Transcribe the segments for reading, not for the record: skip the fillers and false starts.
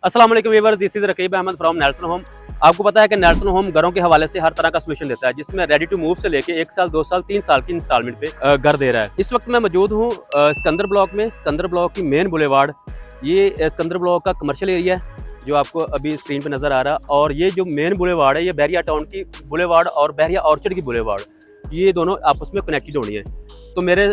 अस्सलाम वालेकुम viewers, this is Rakib Ahmed from Nelson Home. आपको पता है कि नेल्सन होम घरों के हवाले से हर तरह का सोल्यूशन देता है, जिसमें रेडी टू मूव से लेके 1 साल 2 साल 3 साल की इंस्टॉलमेंट पे घर दे रहा है। इस वक्त मैं मौजूद हूँ सिकंदर ब्लॉक में। सिकंदर ब्लॉक की मेन बुलेवार्ड, ये सिकंदर ब्लॉक का कमर्शियल एरिया है जो आपको अभी स्क्रीन पे नज़र आ रहा है। और ये जो मेन बुलेवार्ड है, ये बहरिया टाउन की बुलेवार्ड और बहरिया ऑर्चर्ड की बुलेवार्ड, ये दोनों आपस में कनेक्टेड होनी है। तो मेरे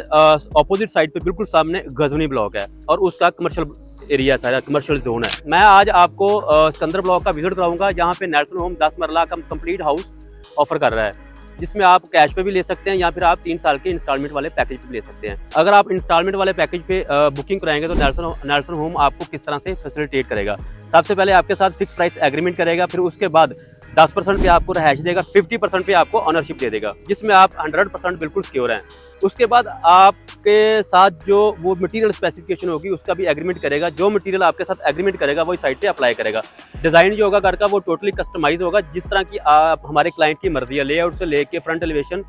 ऑपोजिट साइड पे बिल्कुल सामने गजनी ब्लॉक है और उसका कमर्शियल एरिया सारा कमर्शियल जोन है। मैं आज आपको सिकंदर ब्लॉक का विजिट कराऊंगा, जहाँ पे नेल्सन होम 10 मरला का कंप्लीट हाउस ऑफर कर रहा है, जिसमें आप कैश पे भी ले सकते हैं या फिर आप 3 साल के इंस्टॉलमेंट वाले पैकेज पे भी ले सकते हैं। अगर आप इंस्टॉलमेंट वाले पैकेज पे बुकिंग कराएंगे तो नेल्सन होम आपको किस तरह से फैसिलिटेट करेगा। सबसे पहले आपके साथ फिक्स प्राइस एग्रीमेंट करेगा, फिर उसके बाद 10% पे आपको रहायश देगा, 50% पे आपको ऑनरशिप दे देगा, जिसमें आप 100% बिल्कुल सिक्योर हैं। उसके बाद आपके साथ जो वो मटेरियल स्पेसिफिकेशन होगी उसका भी एग्रीमेंट करेगा। जो मटेरियल आपके साथ एग्रीमेंट करेगा वही साइट पे अप्लाई करेगा। डिज़ाइन जो होगा घर का वो टोटली कस्टमाइज होगा, जिस तरह की आप हमारे क्लाइंट की मर्जी है। लेआउट से लेके फ्रंट एलिवेशन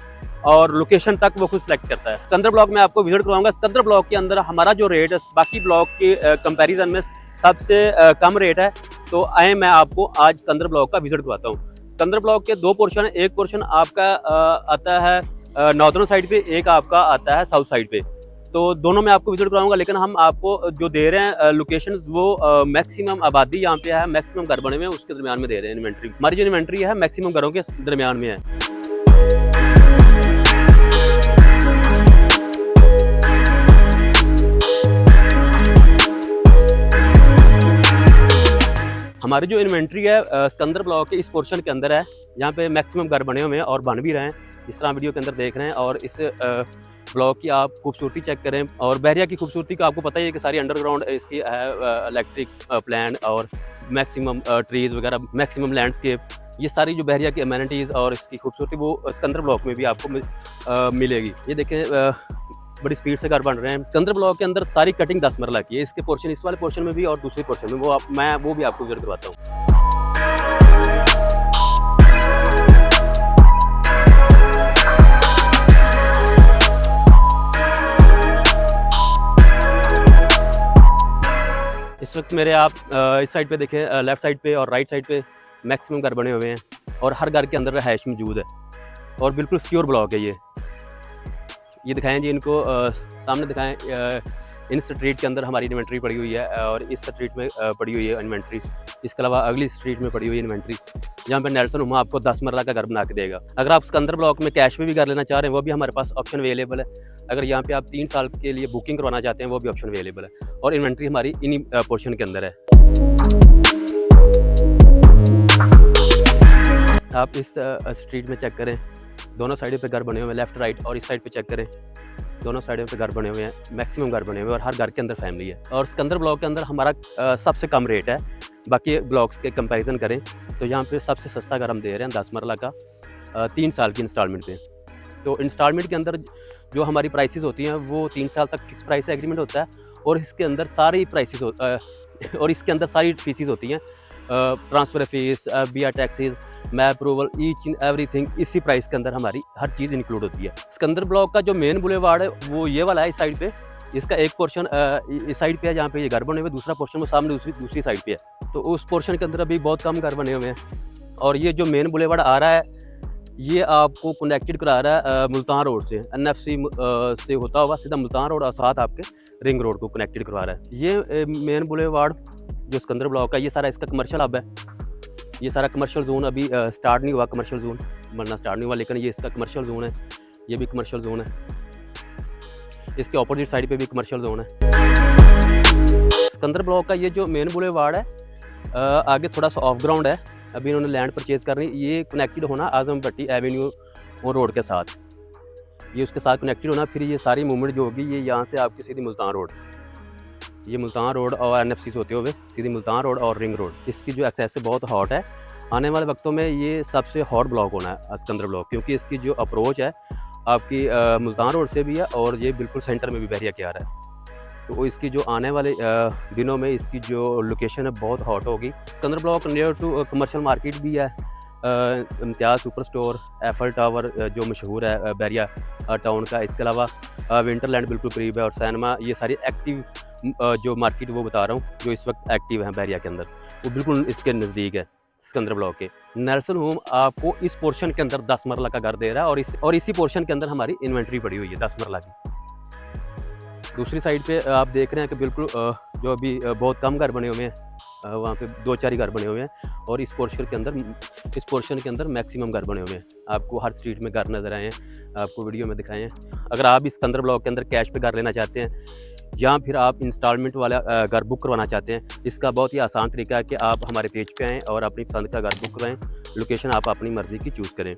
और लोकेशन तक वो खुद सेलेक्ट करता है। सिकंदर ब्लॉक में आपको विजिट करवाऊंगा। सिकंदर ब्लॉक के अंदर हमारा जो रेट है बाकी ब्लॉक के कंपैरिजन में सबसे कम रेट है। तो आए मैं आपको आज सिकंदर ब्लॉक का विजिट करवाता हूँ। सिकंदर ब्लॉक के 2 पोर्शन है। एक पोर्शन आपका आता है नॉर्दर्न साइड पे, एक आपका आता है साउथ साइड पे। तो दोनों में आपको विजिट कराऊंगा, लेकिन हम आपको जो दे रहे हैं लोकेशन वो मैक्सिमम आबादी यहाँ पे है, मैक्सिमम घर बने हुए हैं उसके दरमियान में दे रहे हैं। इन्वेंट्री हमारी जो इन्वेंट्री है मैक्सिमम घरों के दरमियान में है। हमारी जो इन्वेंट्री है सिकंदर ब्लॉक के इस पोर्शन के अंदर है, यहाँ पे मैक्सिमम घर बने हुए हैं और बन भी रहे हैं, जिस तरह वीडियो के अंदर देख रहे हैं। और इस ब्लॉक की आप खूबसूरती चेक करें। और बहरिया की खूबसूरती का आपको पता ही है कि सारी अंडरग्राउंड इसकी है, इलेक्ट्रिक प्लान और मैक्सिमम ट्रीज़ वगैरह, मैक्सिमम लैंडस्केप, ये सारी जो बहरिया की अमेनिटीज़ और इसकी खूबसूरती वो सिकंदर ब्लॉक में भी आपको मिलेगी। ये देखें बड़ी स्पीड से घर बन रहे हैं। सिकंदर ब्लॉक के अंदर सारी कटिंग 10 मरला की है। इसके पोर्शन, इस वाले पोर्शन में भी और दूसरे पोर्शन में मैं वो भी आपको विजिट करवाता हूँ। इस वक्त मेरे आप इस साइड पे देखें, लेफ्ट साइड पे और राइट साइड पे मैक्सिमम घर बने हुए हैं और हर घर के अंदर रहायश मौजूद है और बिल्कुल सिक्योर ब्लॉक है। ये दिखाएं जी इनको, सामने दिखाएं। इन स्ट्रीट के अंदर हमारी इन्वेंट्री पड़ी हुई है और इस स्ट्रीट में पड़ी हुई है इन्वेंट्री। इसके अलावा अगली स्ट्रीट में पड़ी हुई है इन्वेंट्री, जहाँ पर नेल्सन होम आपको 10 मरला का घर बना के देगा। अगर आप सिकंदर ब्लॉक में कैश में भी घर लेना चाह रहे हैं वो भी हमारे पास ऑप्शन अवेलेबल है। अगर यहाँ पे आप 3 साल के लिए बुकिंग करवाना चाहते हैं वो भी ऑप्शन अवेलेबल है। और इन्वेंट्री हमारी इन्हीं पोर्शन के अंदर है। आप इस स्ट्रीट में चेक करें, दोनों साइडों पे घर बने हुए हैं, लेफ्ट राइट। और इस साइड पे चेक करें, दोनों साइडों पे घर बने हुए हैं, मैक्सिमम घर बने हुए हैं और हर घर के अंदर फैमिली है। और सिकंदर ब्लॉक के अंदर हमारा सबसे कम रेट है बाकी ब्लॉक्स के कंपैरिजन करें तो यहाँ पे सबसे सस्ता घर हम दे रहे हैं 10 मरला का 3 साल की इंस्टॉलमेंट पे। तो इंस्टॉलमेंट के अंदर जो हमारी प्राइसेस होती हैं वो 3 साल तक फिक्स प्राइस एग्रीमेंट होता है और इसके अंदर सारी प्राइसेस और इसके अंदर सारी फीसेस होती हैं, ट्रांसफ़र फीस, बिया taxes, map approval, each and everything इसी प्राइस के अंदर हमारी हर चीज़ इंक्लूड होती है। सिकंदर ब्लॉक का जो मेन बुलेवार्ड है वो ये वाला है इस साइड पे। इसका एक पोर्शन इस साइड पे है जहाँ पे ये घर बने हुए, दूसरा पोर्शन वो सामने दूसरी साइड पे है। तो उस पोर्शन के अंदर अभी बहुत कम घर बने हुए हैं। और ये जो मेन बुलेवार्ड आ रहा है ये आपको कनेक्टेड करा रहा है मुल्तान रोड से, NFC से होता हुआ सीधा मुल्तान रोड और साथ आपके रिंग रोड को कनेक्टेड करवा रहा है। ये मेन बुलेवार्ड जो सिकंदर ब्लॉक का, ये सारा इसका कमर्शियल हब है। ये सारा कमर्शियल जोन अभी स्टार्ट नहीं हुआ, कमर्शियल जोन बनना स्टार्ट नहीं हुआ, लेकिन ये इसका कमर्शियल जोन है। ये भी कमर्शियल जोन है, इसके ऑपोजिट साइड पे भी कमर्शियल जोन है। सिकंदर ब्लॉक का ये जो मेन बुलेवार्ड है आगे थोड़ा सा ऑफ ग्राउंड है। अभी इन्होंने लैंड परचेज करनी, ये कनेक्टेड होना आजम भट्टी एवेन्यू और रोड के साथ, ये उसके साथ कनेक्टेड होना। फिर ये सारी मूवमेंट जो होगी ये यहाँ से आपकी सीधी मुल्तान रोड, ये मुल्तान रोड और NFC से होते हुए सीधी मुल्तान रोड और रिंग रोड। इसकी जो एक्सेस है बहुत हॉट है। आने वाले वक्तों में ये सबसे हॉट ब्लॉक होना है सिकंदर ब्लॉक, क्योंकि इसकी जो अप्रोच है आपकी मुल्तान रोड से भी है और ये बिल्कुल सेंटर में भी बहरिया के आ रहा है। तो इसकी जो आने वाले दिनों में इसकी जो लोकेशन है बहुत हॉट होगी। Sikandar block near to commercial market भी है, Imtiaz super store, Eiffel tower जो मशहूर है बहरिया टाउन का। इसके अलावा विंटरलैंड बिल्कुल करीब है और सैनमा, ये सारी एक्टिव जो मार्केट वो बता रहा हूँ जो इस वक्त एक्टिव है बहरिया के अंदर। वो बिल्कुल इसके नज़दीक है, सिकंदर ब्लॉक के। नेल्सन होम आपको इस पोर्शन के अंदर 10 मरला का घर दे रहा है और इसी पोर्शन के अंदर हमारी इन्वेंट्री पड़ी हुई है 10 मरला की। दूसरी साइड पे आप देख रहे हैं कि बिल्कुल जो अभी बहुत कम घर बने हुए हैं, वहाँ पे 2-4 ही घर बने हुए हैं और इस पोर्शन के अंदर मैक्सिमम घर बने हुए हैं। आपको हर स्ट्रीट में घर नज़र आए हैं, आपको वीडियो में दिखाए हैं। अगर आप इस सिकंदर ब्लॉक के अंदर कैश पे घर लेना चाहते हैं या फिर आप इंस्टॉलमेंट वाला घर बुक करवाना चाहते हैं, इसका बहुत ही आसान तरीका है कि आप हमारे पेज पे आएँ और अपनी पसंद का घर बुक कराएँ। लोकेशन आप अपनी मर्ज़ी की चूज़ करें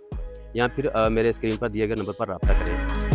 या फिर मेरे स्क्रीन पर दिए गए नंबर पर रब्ता करें।